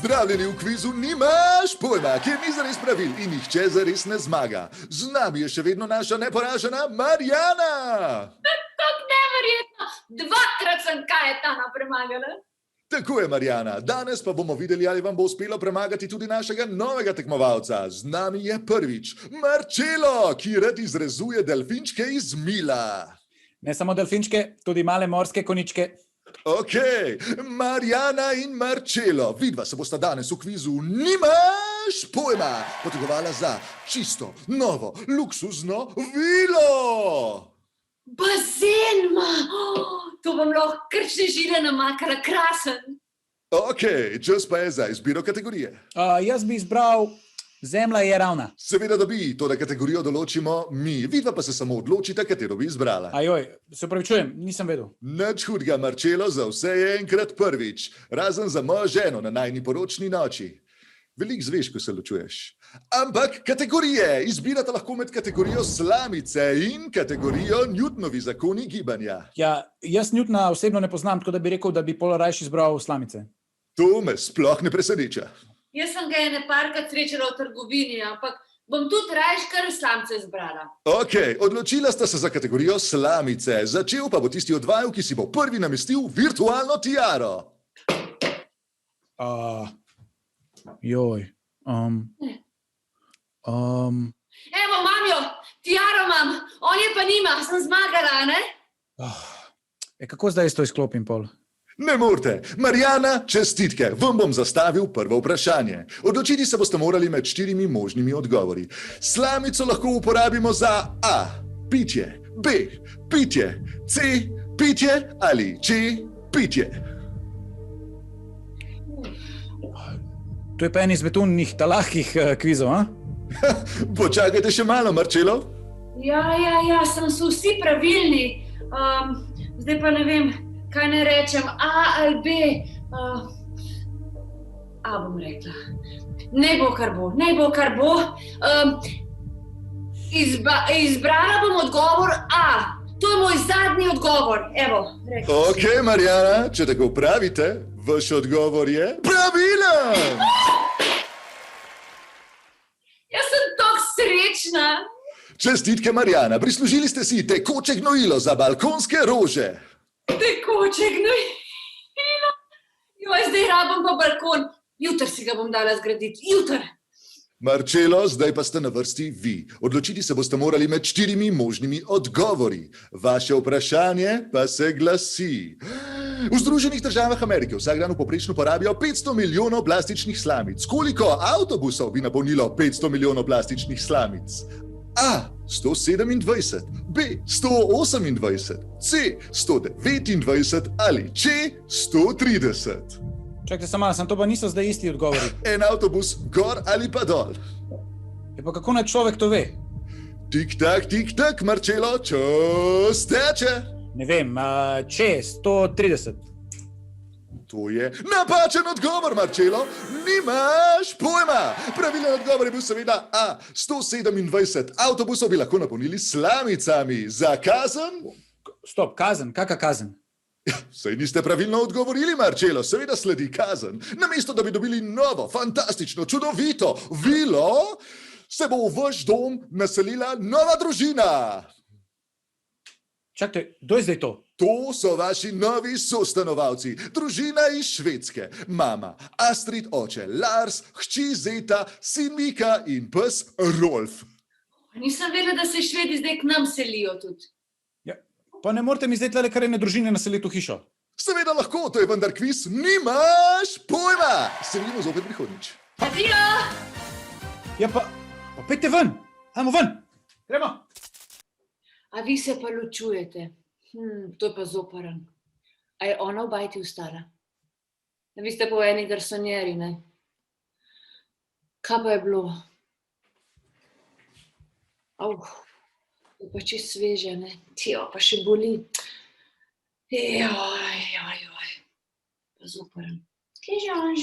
Pozdravljeni v kvizu Nimaš pojma, kjer ni zares pravil in nihče zares ne zmaga. Z nami je še vedno naša neporažena Marjana. Tako neverjetno, dvakrat sem Kajetana premagala. Tako je, Marjana. Danes pa bomo videli, ali vam bo uspelo premagati tudi našega novega tekmovalca. Z nami je prvič Marcelo, ki rad izrezuje delfinčke iz mila. Ne samo delfinčke, tudi male morske koničke. Ok, Marjana in Marcelo, vidva se bosta danes v kvizu Nimaš pojma potegovala za čisto, novo, luksuzno vilo. Bazen ima! To bom lahko krčne žile namakala, krasen. Ok, čas pa je za izbiro kategorije. Jaz bi izbral Zemlja je ravna. Seveda dobi, to da kategorijo določimo mi, vidva pa se samo odločite, katero bi izbrala. Ajoj, se opravičujem, nisem vedel. Nič hudega, Marcelo, za vse je enkrat prvič, razen za mojo ženo na najini poročni noči. Veliko zveš, ko se ločuješ. Ampak kategorije, izbirate lahko med kategorijo slamice in kategorijo Newtonovi zakoni gibanja. Ja, jaz Newtona osebno ne poznam, tako da bi rekel, da bi pol rajši izbral slamice. To me sploh ne preseneča. Jaz sem ga ene parkrat srečala v trgovini, ampak bom tudi rajš kar slamce izbrala. Ok, odločila sta se za kategorijo slamice. Začel pa bo tisti od vaju, ki si bo prvi namestil virtualno tiaro. Evo, imam jo, tiaro imam, on je pa nima, sem zmagala, ne? Kako zdaj jaz to izklopim pol? Ne morete. Marjana, čestitke. Vam bom zastavil prvo vprašanje. Odločiti se boste morali med 4 možnimi odgovori. Slamico lahko uporabimo za A. Pitje. B. Pitje. C. Pitje ali Č. Pitje. To je pa en izmed unih talahkih kvizov, a? Počakajte še malo, Marcelo. Ja, sem so vsi pravilni. Zdaj pa ne vem, kaj ne rečem, A ali B. A bom rekla. Naj bo, kar bo. Izbrala bom odgovor A. To je moj zadnji odgovor. Evo, rekla. Ok, Marjana, če tako pravite, vaš odgovor je pravilen! Jaz sem tako srečna. Čestitke, Marjana. Prislužili ste si tekoče gnojilo za balkonske rože. Tekoče gnojilo. Joj, zdaj rabim pa balkon. Jutri si ga bom dala zgraditi. Jutri. Marcelo, zdaj pa ste na vrsti vi. Odločiti se boste morali med 4 možnimi odgovori. Vaše vprašanje pa se glasi. V Združenih državah Amerike vsak dan povprečno porabijo 500 milijonov plastičnih slamic. Koliko avtobusov bi napolnilo 500 milijonov plastičnih slamic? A. 127, B. 128, C. 129 ali Č. 130. Čakajte samo, sem to pa niso zdaj isti odgovori. En avtobus gor ali pa dol. Ja, pa kako naj človek to ve? Tik tak, Marcelo, čas teče. Ne vem, Č. 130. To je napačen odgovor, Marcelo. Nimaš pojma. Pravilen odgovor je bil seveda A. 127 avtobusov bi lahko napolnili slamicami. Za kazen? Stop, kazen? Kaka kazen? Saj niste pravilno odgovorili, Marcelo. Seveda sledi kazen. Namesto, da bi dobili novo, fantastično, čudovito vilo, se bo v vaš dom naselila nova družina. Čakajte, kdo je zdaj to? To so vaši novi sostanovalci, družina iz Švedske. Mama Astrid, oče Lars, hči Zeta, sin Mika in pes Rolf. Nisem vedela, da se Švedi zdaj k nam selijo tudi. Ja, pa ne morete mi zdaj tle kar ene družine naseliti v hišo. Seveda lahko, to je vendar kviz Nimaš pojma. Se vidimo zopet prihodnič. Adijo! Ja, pa pejte ven, ajmo ven, gremo. A vi se pa ločujete. To je pa zoprn. A je ona v bajti vstala? Vi ste pa v eni garsonjeri, ne? Kaj pa je bilo? To pa čisto sveže, ne? Tijo, pa še boli. Joj. Pa zoprn. Kje že on že?